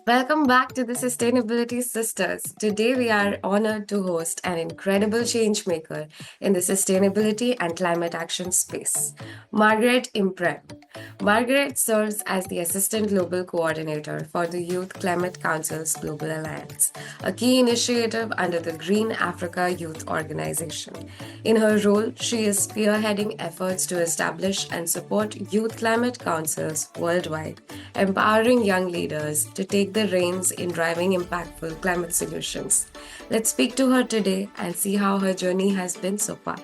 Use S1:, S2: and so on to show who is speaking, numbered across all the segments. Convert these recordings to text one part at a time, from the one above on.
S1: Welcome back to the Sustainability Sisters. Today we are honored to host an incredible change maker in the sustainability and climate action space, Margaret Impraim. Margaret serves as the Assistant Global Coordinator for the Youth Climate Council's Global Alliance, a key initiative under the Green Africa Youth Organization. In her role, she is spearheading efforts to establish and support youth climate councils worldwide, empowering young leaders to take the reins in driving impactful climate solutions. Let's speak to her today and see how her journey has been so far.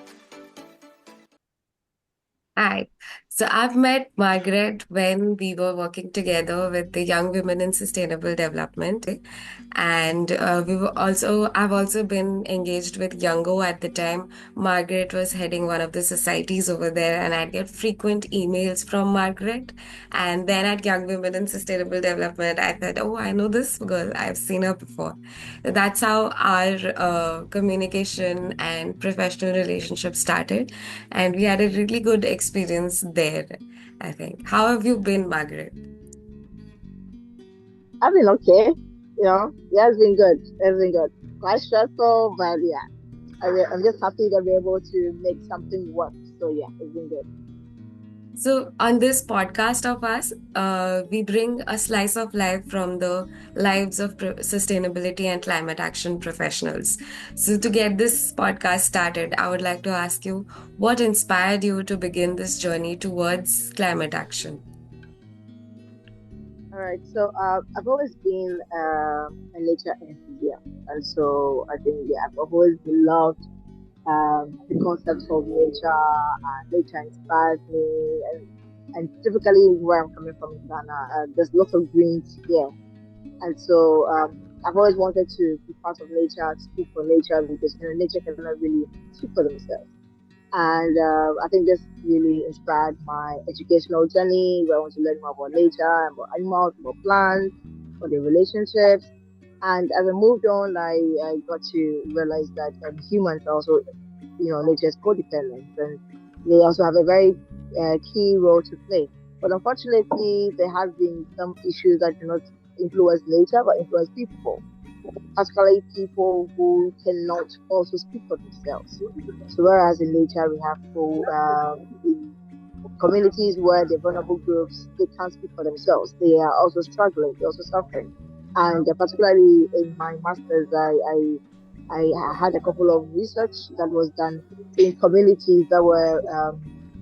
S1: Hi. So I've met Margaret when we were working together with the Young Women in Sustainable Development. And I've also been engaged with YOUNGO at the time. Margaret was heading one of the societies over there, and I'd get frequent emails from Margaret. And then at Young Women in Sustainable Development, I thought, oh, I know this girl. I've seen her before. That's how our communication and professional relationship started. And we had a really good experience there, I think. How have you been, Margaret?
S2: I've been okay. Yeah, it's been good. It's been good. Quite stressful, but yeah, I'm just happy that we're able to make something work. So yeah, it's been good.
S1: So, on this podcast of us, we bring a slice of life from the lives of sustainability and climate action professionals. So, to get this podcast started, I would like to ask you what inspired you to begin this journey towards climate action?
S2: All right. So I've always been a nature enthusiast, and so I think yeah, I've always loved the concepts of nature. Nature inspires me, and typically where I'm coming from in Ghana, there's lots of greens here. And so I've always wanted to be part of nature, speak for nature because nature cannot really speak for themselves. And I think this really inspired my educational journey where I want to learn more about nature, about animals, about plants, about their relationships. And as I moved on, I got to realize that humans are also, nature's codependent, and they also have a very key role to play. But unfortunately, there have been some issues that do not influence nature but influence people, particularly people who cannot also speak for themselves. So whereas in nature we have people in communities where the vulnerable groups they can't speak for themselves, they are also struggling, they're also suffering. And particularly in my masters, I had a couple of research that was done in communities that were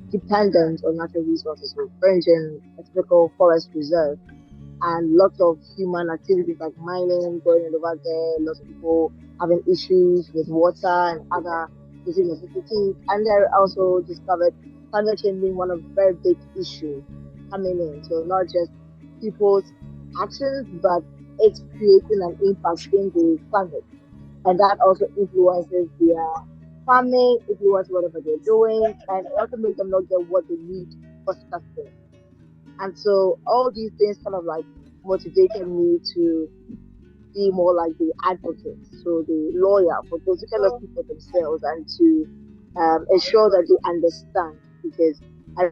S2: dependent on natural resources, so ranging a typical forest reserve and lots of human activities like mining going on over there, lots of people having issues with water and other basic necessities. And they also discovered climate change being one of the very big issues coming in. So not just people's actions, but it's creating an impact in the climate. And that also influences their farming, influences whatever they're doing, and it also makes them not get what they need for sustenance. And so all these things kind of like motivated me to be more like the advocate, so the lawyer for those who cannot speak for themselves and to ensure that they understand. Because I'm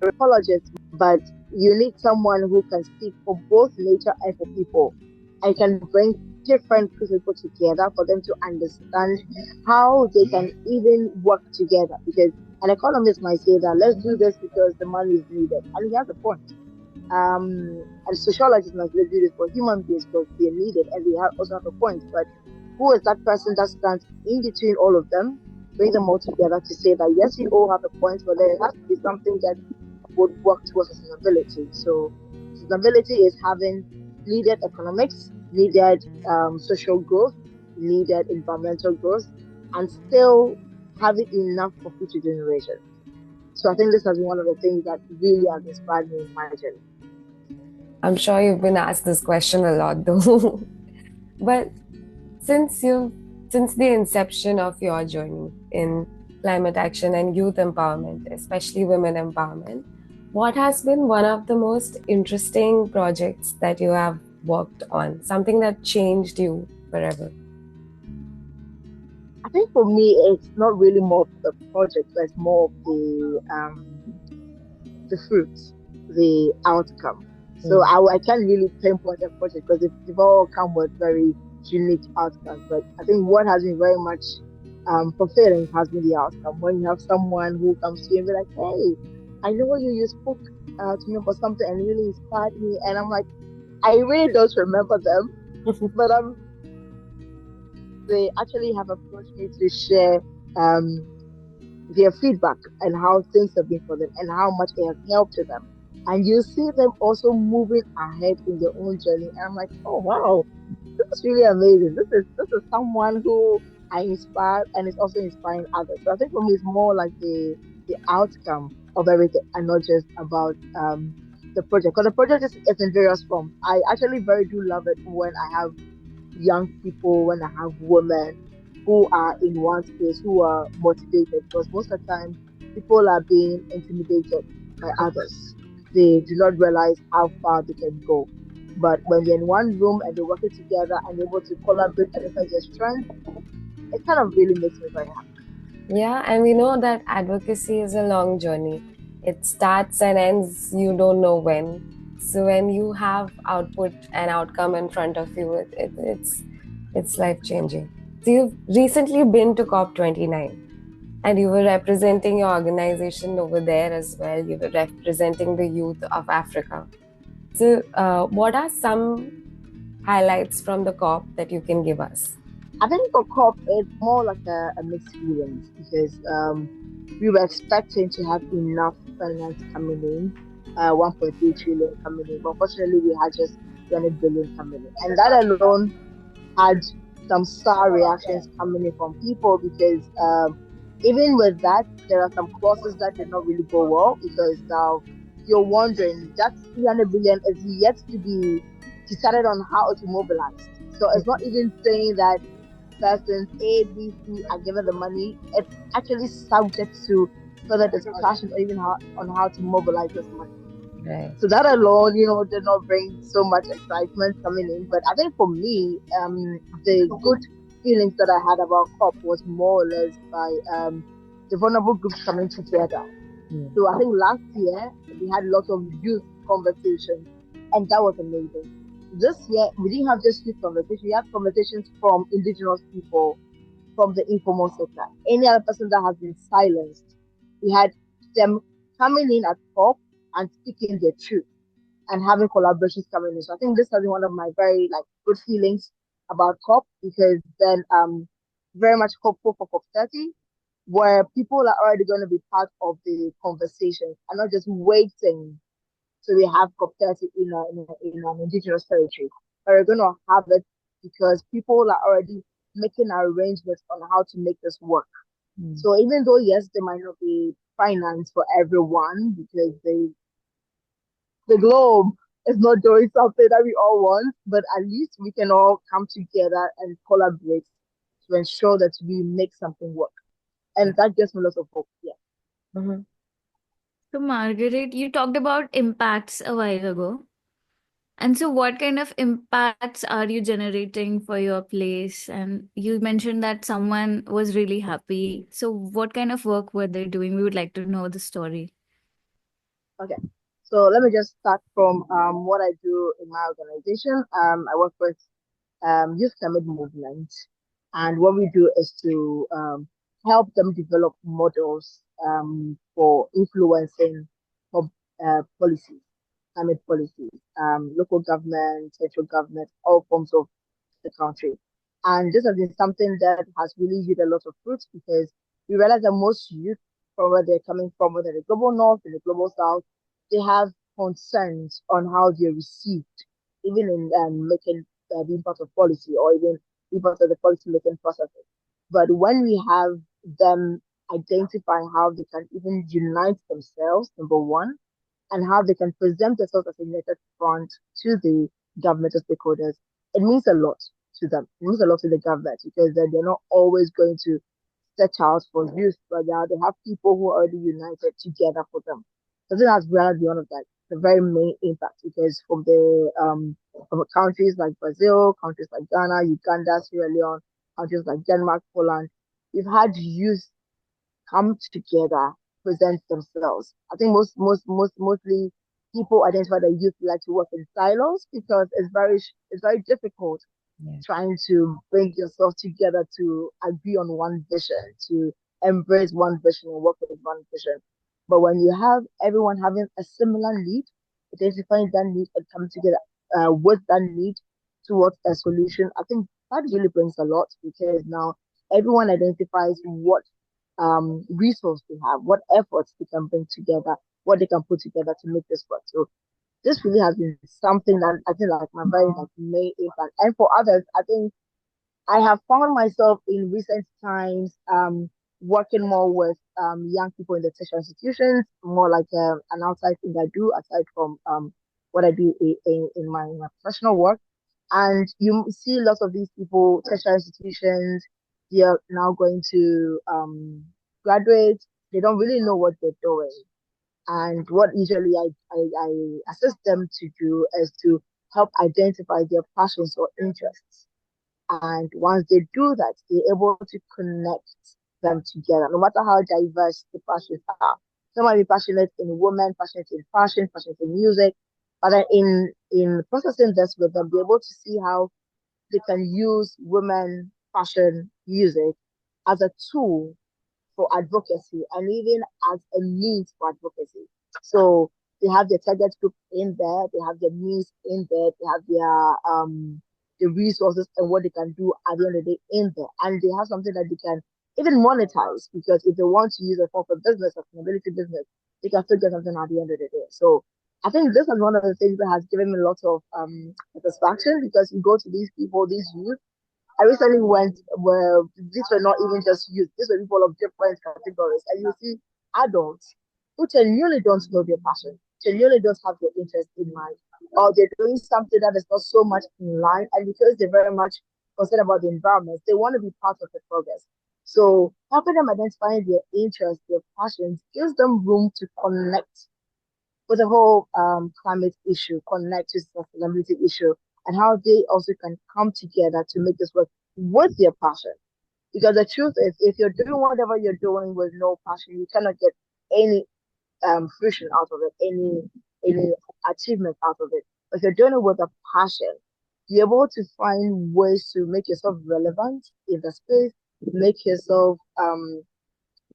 S2: an apologist, but you need someone who can speak for both nature and for people and can bring different people together for them to understand how they can even work together. Because an economist might say that let's do this because the money is needed, and he has a point. And sociologists might say do this for human beings because they're needed, and they also have a point. But who is that person that stands in between all of them, bring them all together to say that yes, you all have a point, but there has to be something that would work towards sustainability. So sustainability is having needed economics, needed social growth, needed environmental growth, and still having enough for future generations. So I think this has been one of the things that really has inspired me in my journey.
S1: I'm sure you've been asked this question a lot, though. But since you since the inception of your journey in climate action and youth empowerment, especially women empowerment, what has been one of the most interesting projects that you have worked on? Something that changed you forever?
S2: I think for me, it's not really more of the project, but it's more of the fruits, the outcome. So I can't really pinpoint a project because they've all come with very unique outcomes. But I think what has been very much fulfilling has been the outcome. When you have someone who comes to you and be like, "Hey, I know you spoke to me about something and it really inspired me," and I'm like, I really don't remember them, but they actually have approached me to share um their feedback and how things have been for them and how much it has helped to them. And you see them also moving ahead in their own journey. And I'm like, oh wow, this is really amazing. This is someone who I inspire and is also inspiring others. So I think for me it's more like the outcome of everything and not just about the project. Because the project is in various forms. I actually very do love it when I have young people, when I have women who are in one space, who are motivated, because most of the time people are being intimidated by others. They do not realize how far they can go. But when they're in one room and they're working together and able to collaborate and defend their strength, it kind of really makes me very happy.
S1: Yeah, and we know that advocacy is a long journey. It starts and ends, you don't know when. So when you have output and outcome in front of you, it's life changing. So you've recently been to COP29 and you were representing your organization over there as well. You were representing the youth of Africa. So what are some highlights from the COP that you can give us?
S2: I think for COP, it's more like a mixed feelings because we were expecting to have enough finance coming in, 1.3 trillion coming in, but unfortunately we had just 20 billion coming in, and that alone had some sour reactions coming in from people because even with that, there are some clauses that did not really go well because now you're wondering that 300 billion is yet to be decided on how to mobilize. So it's not even saying that persons A, B, C are given the money. It's actually subject to further discussion or even on how to mobilize this money.
S1: Right.
S2: So that alone, did not bring so much excitement coming in. But I think for me, the good feelings that I had about COP was more or less by the vulnerable groups coming together. So I think last year we had lots of youth conversations, and that was amazing. This year we didn't have just youth conversations; we had conversations from indigenous people, from the informal sector, any other person that has been silenced. We had them coming in at COP and speaking their truth and having collaborations coming in. So I think this has been one of my very good feelings about COP because then very much hopeful for COP 30, where people are already going to be part of the conversation and not just waiting till we have COP 30 in an indigenous territory. But we're going to have it because people are already making arrangements on how to make this work. So even though yes, there might not be finance for everyone because the globe is not doing something that we all want, but at least we can all come together and collaborate to ensure that we make something work. And that gives me lots of hope. Yeah.
S1: Mm-hmm.
S3: So, Margaret, you talked about impacts a while ago. And so, what kind of impacts are you generating for your place? And you mentioned that someone was really happy. So, what kind of work were they doing? We would like to know the story.
S2: Okay. So let me just start from what I do in my organization. I work with Youth Climate Movement, and what we do is to help them develop models for influencing policies, climate policies, local government, central government, all forms of the country. And this has been something that has really yielded a lot of fruits because we realize that most youth, from where they're coming from, whether the global north or the global south, they have concerns on how they're received, even in making being part of policy or even being part of the policy making processes. But when we have them identifying how they can even unite themselves, number one, and how they can present themselves as a united front to the governmental stakeholders, it means a lot to them. It means a lot to the government because then they're not always going to search out for youth, but they have people who are already united together for them. So I think that's really one of that the very main impact because from countries like Brazil, countries like Ghana, Uganda, Sierra Leone, countries like Denmark, Poland, we've had youth come together, present themselves. I think mostly people identify that youth like to work in silos because it's very difficult
S1: Yeah.
S2: trying to bring yourself together to agree on one vision, to embrace one vision and work with one vision. But when you have everyone having a similar need, identifying that need and coming together with that need towards a solution, I think that really brings a lot because now everyone identifies what resource they have, what efforts they can bring together, what they can put together to make this work. So this really has been something that I think like my very like main impact. And for others, I think I have found myself in recent times working more with young people in the tertiary institutions, more like an outside thing I do aside from what I do in my professional work. And you see lots of these people, tertiary institutions, they are now going to graduate. They don't really know what they're doing. And what usually I assist them to do is to help identify their passions or interests. And once they do that, they're able to connect them together, no matter how diverse the passions are. Some might be passionate in women, passionate in fashion, passionate in music, but then in processing this with them, be able to see how they can use women, fashion, music as a tool for advocacy and even as a means for advocacy. So they have their target group in there, they have their means in there, they have their the resources and what they can do at the end of the day in there. And they have something that they can even monetize because if they want to use it for business, sustainability business, they can still get something at the end of the day. So I think this is one of the things that has given me a lot of satisfaction because you go to these people, these youth, I recently went where these were not even just youth, these were people of different categories. And you see adults who genuinely don't know their passion, genuinely don't have their interest in mind, or they're doing something that is not so much in line. And because they're very much concerned about the environment, they want to be part of the progress. So helping them identify their interests, their passions, gives them room to connect with the whole climate issue, connect to sustainability issue, and how they also can come together to make this work with their passion. Because the truth is, if you're doing whatever you're doing with no passion, you cannot get any fruition out of it, any achievement out of it. But if you're doing it with a passion, you're able to find ways to make yourself relevant in the space, make yourself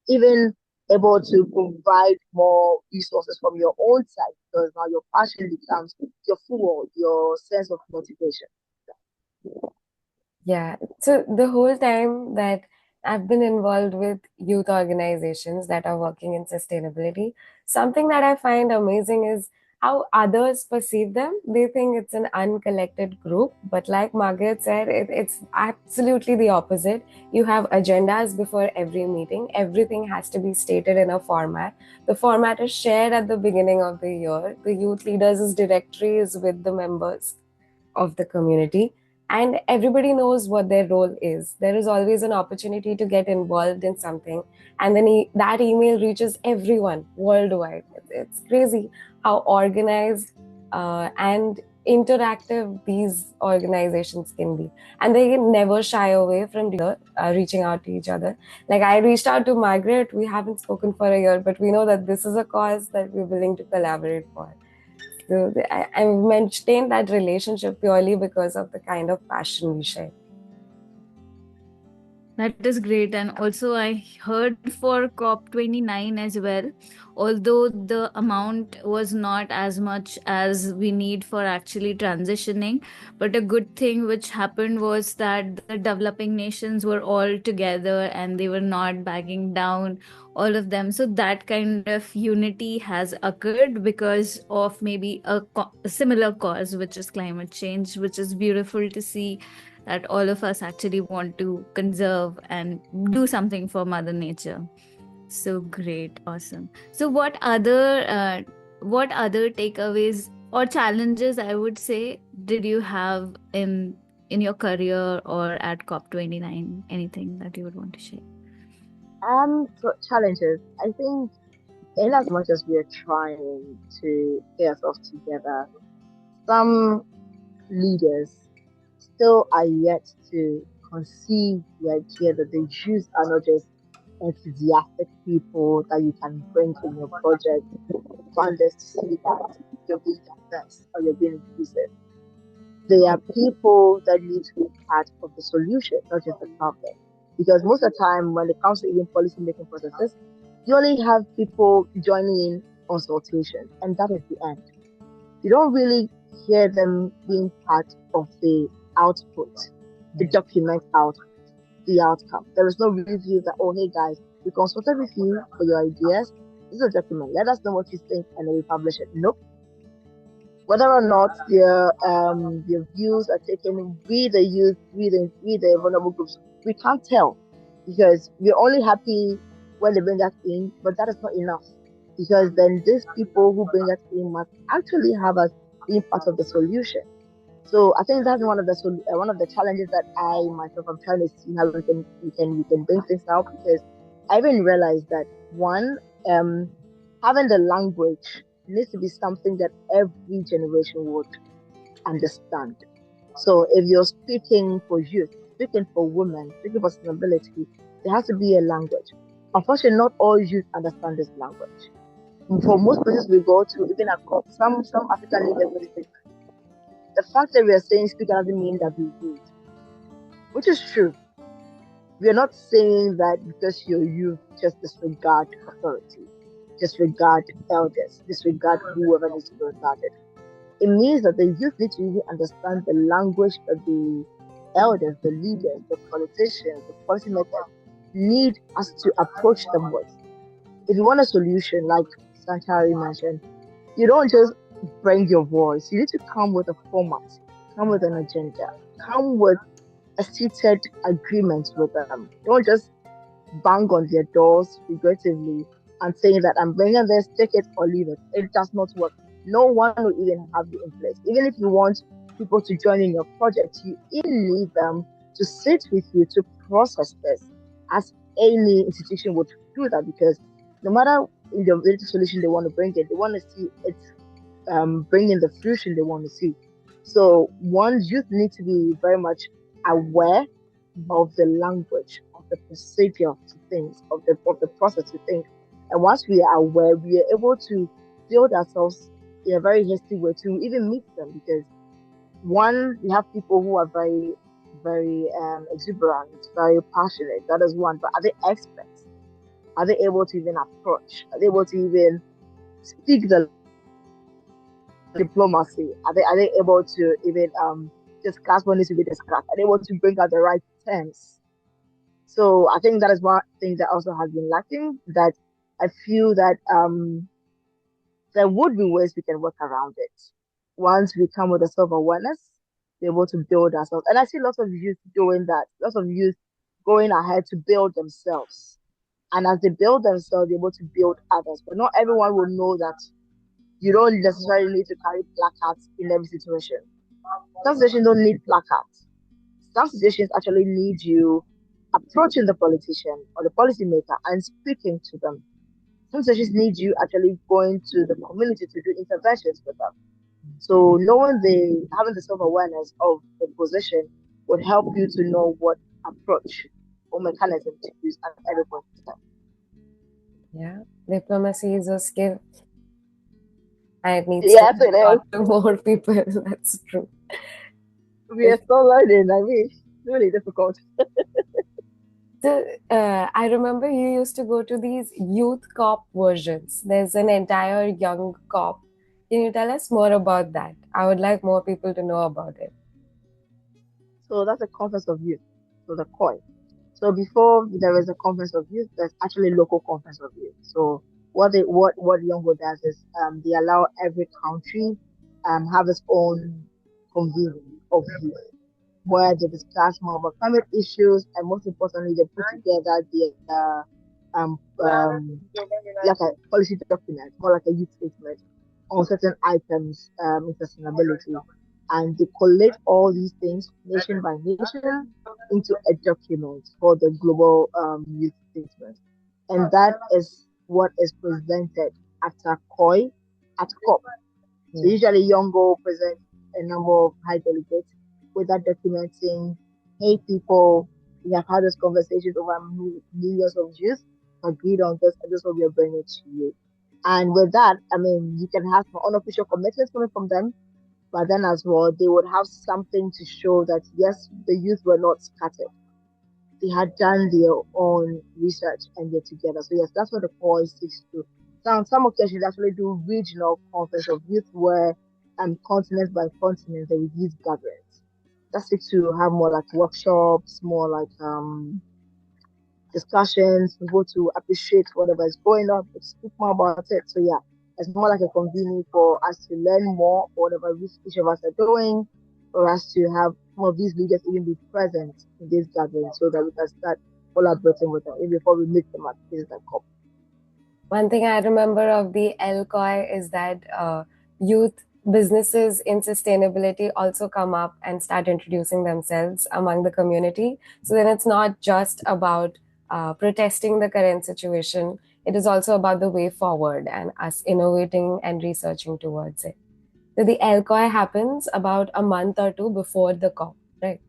S2: even able to provide more resources from your own side because now your passion becomes your fuel, your sense of motivation.
S1: Yeah. So the whole time that I've been involved with youth organizations that are working in sustainability, something that I find amazing is how others perceive them. They think it's an uncollected group, but like Margaret said, it's absolutely the opposite. You have agendas before every meeting. Everything has to be stated in a format. The format is shared at the beginning of the year. The youth leaders' directory is with the members of the community, and everybody knows what their role is. There is always an opportunity to get involved in something, and then that email reaches everyone worldwide. It's crazy how organized and interactive these organizations can be, and they never shy away from reaching out to each other. Like, I reached out to Margaret. We haven't spoken for a year, but we know that this is a cause that we're willing to collaborate for. So I maintained that relationship purely because of the kind of passion we share.
S3: That is great. And also, I heard for COP29 as well, although the amount was not as much as we need for actually transitioning. But a good thing which happened was that the developing nations were all together and they were not backing down, all of them. So that kind of unity has occurred because of maybe a similar cause, which is climate change, which is beautiful to see that all of us actually want to conserve and do something for Mother Nature. So great, awesome. So what other takeaways or challenges, I would say, did you have in your career or at COP29? Anything that you would want to share?
S2: So challenges. I think in as much as we are trying to get ourselves together, some leaders still are yet to conceive the idea that the Jews are not just enthusiastic people that you can bring in your project. want us to see that you're being diverse or you're being inclusive. They are people that need to be part of the solution, not just the problem. Because most of the time, when it comes to even policy making processes, you only have people joining in consultations, and that is the end. You don't really hear them being part of the output, the document out, the outcome. There is no review that, oh, hey guys, we consulted with you for your ideas. This is a document. Let us know what you think, and then we publish it. Nope. Whether or not their views are taken, we the youth, we the vulnerable groups, we can't tell because we're only happy when they bring us in, but that is not enough because then these people who bring us in must actually have us being part of the solution. So I think that's one of the challenges that I myself am trying to see how we can bring things out because I even realized that one having the language needs to be something that every generation would understand. So if you're speaking for youth, speaking for women, speaking for sustainability, there has to be a language. Unfortunately, not all youth understand this language. For most places we go to, even across some African leaders, the fact that we are saying speak doesn't mean that we read, which is true. We are not saying that because you're youth, just disregard authority, disregard elders, disregard whoever needs to be regarded. It means that the youth need to really understand the language that the elders, the leaders, the politicians, the policymakers need us to approach them with. If you want a solution, like Sanchari mentioned, you don't just bring your voice. You need to come with a format, come with an agenda, come with a seated agreement with them. Don't just bang on their doors figuratively and saying that I'm bringing this, take it or leave it. It does not work. No one will even have you in place. Even if you want people to join in your project, you even need them to sit with you to process this as any institution would do that because no matter in the related solution they want to bring it, they want to see it bringing the fruition they want to see. So one youth need to be very much aware of the language, of the procedure to things, of the process to think. And once we are aware, we are able to build ourselves in a very hasty way to even meet them because one, we have people who are very, very exuberant, very passionate. That is one. But are they experts? Are they able to even approach? Are they able to even speak the diplomacy? Are they able to even discuss what needs to be discussed? Are they able to bring out the right terms? So I think that is one thing that also has been lacking. That I feel that there would be ways we can work around it. Once we come with a self awareness, be able to build ourselves. And I see lots of youth doing that. Lots of youth going ahead to build themselves. And as they build themselves, they're able to build others. But not everyone will know that you don't necessarily need to carry placards in every situation. Some situations don't need placards. Some situations actually need you approaching the politician or the policymaker and speaking to them. Some situations need you actually going to the community to do interventions with them. So knowing having the self-awareness of the position would help you to know what approach or mechanism to use at every point in time.
S1: Yeah, diplomacy is a skill. And it needs
S2: Yes,
S1: to be
S2: it is.
S1: taught to more people. That's true.
S2: We are still learning. I mean, it's really difficult.
S1: I remember you used to go to these youth cop versions. There's an entire young cop. Can you tell us more about that? I would like more people to know about it.
S2: So that's a conference of youth. So the COI. So before there is a conference of youth, there's actually local conference of youth. So what YOUNGO does is they allow every country have its own convening of youth where they discuss more about climate issues and most importantly they put together the like a policy document, more like a youth statement on certain items in sustainability. And they collate all these things nation by nation into a document for the global youth statement. And that is what is presented at a COI at COP. So usually YOUNGO presents a number of high delegates with that document saying, hey people, we have had this conversation over millions of youth, agreed on this, and this is what we are bringing to you. And with that, I mean, you can have unofficial commitments coming from them, but then as well, they would have something to show that yes, the youth were not scattered. They had done their own research and they're together. So yes, that's what the call seeks to. Some occasions actually do regional conference of youth where continent by continent they would youth gatherings. That seeks to have more like workshops, more like discussions, people to appreciate whatever is going on, to speak more about it. So yeah, it's more like a convening for us to learn more whatever each of us are doing, for us to have some of these leaders even be present in this gathering so that we can start collaborating with them even before we meet them at places like COP.
S1: One thing I remember of the LCOI is that youth businesses in sustainability also come up and start introducing themselves among the community. So then it's not just about protesting the current situation, it is also about the way forward and us innovating and researching towards it. So the LCOI happens about a month or two before the COP, right?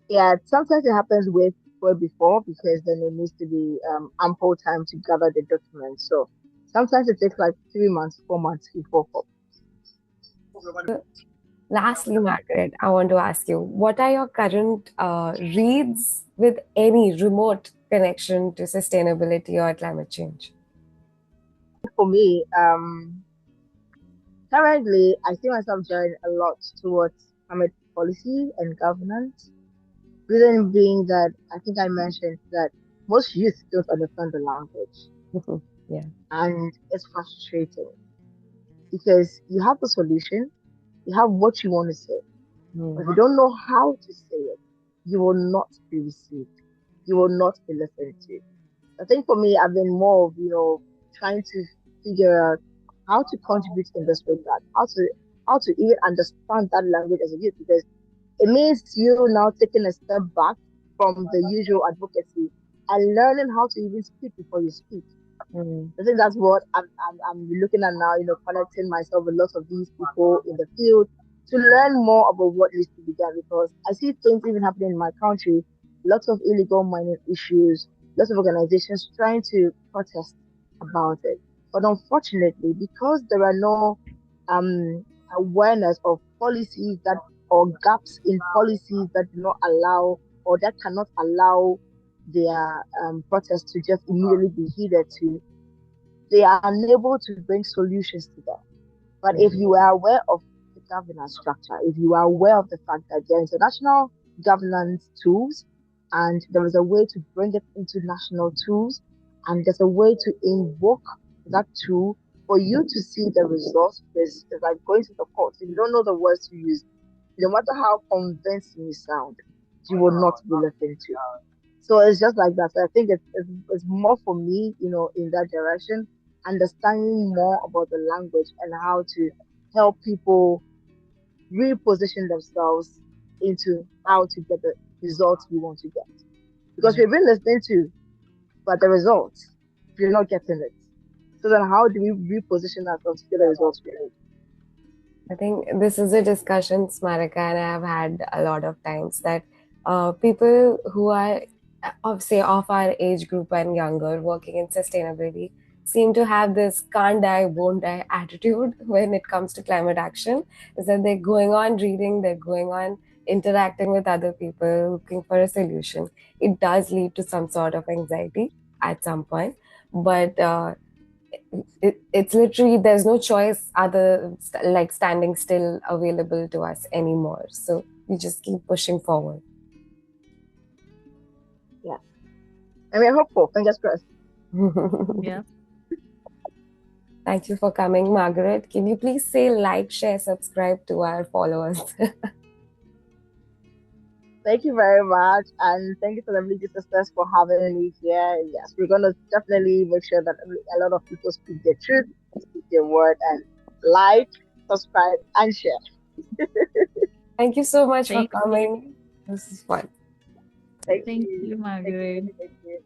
S2: Yeah, sometimes it happens way before because then there needs to be ample time to gather the documents. So sometimes it takes like 3 months, 4 months before COP.
S1: Lastly, Margaret, I want to ask you, what are your current reads with any remote connection to sustainability or climate change?
S2: For me, currently, I see myself drawing a lot towards climate policy and governance. Reason being that I think I mentioned that most youth don't understand the language,
S1: Yeah.
S2: and it's frustrating because you have the solution, you have what you want to say, but if you don't know how to say it, you will not be received, you will not be listened to. I think for me, I've been more of trying to figure out how to contribute in this regard, how to even understand that language as a youth because it means you now taking a step back from the usual advocacy and learning how to even speak before you speak. I think that's what I'm looking at now, connecting myself with lots of these people in the field to learn more about what needs to be done because I see things even happening in my country, lots of illegal mining issues, lots of organizations trying to protest about it. But unfortunately, because there are no awareness of policies that or gaps in policies that do not allow or that cannot allow their protests to just immediately be heeded to, they are unable to bring solutions to them. But if you are aware of the governance structure, if you are aware of the fact that there are international governance tools and there is a way to bring it into national tools and there's a way to invoke that tool for you to see the results, it's like going to the court. If you don't know the words to use, no matter how convincing you sound, you will not be listened to. So it's just like that. So I think it's more for me, in that direction, understanding more about the language and how to help people reposition themselves into how to get the results we want to get. Because we've been listening to, but the results, we're not getting it. So then how do we reposition ourselves to get the results we need?
S1: I think this is a discussion, Smarika, and I have had a lot of times that people who are, say, of our age group and younger working in sustainability seem to have this can't die, won't die attitude when it comes to climate action. Is that they're going on reading, they're going on interacting with other people, looking for a solution. It does lead to some sort of anxiety at some point, but it's literally there's no choice other like standing still available to us anymore, so we just keep pushing forward.
S2: Yeah, and we're hopeful. Fingers crossed.
S3: Yeah.
S1: Thank you for coming, Margaret. Can you please say like, share, subscribe to our followers?
S2: Thank you very much, and thank you to the Religious Sisters for having me here. Yes, we're gonna definitely make sure that a lot of people speak their truth, speak their word, and like, subscribe, and share.
S1: Thank you so much for
S3: Thank
S1: coming.
S3: you.
S1: This is fun.
S2: Thank
S3: Thank
S2: you.
S3: you,
S2: Thank you.
S3: Margaret.
S2: Thank you.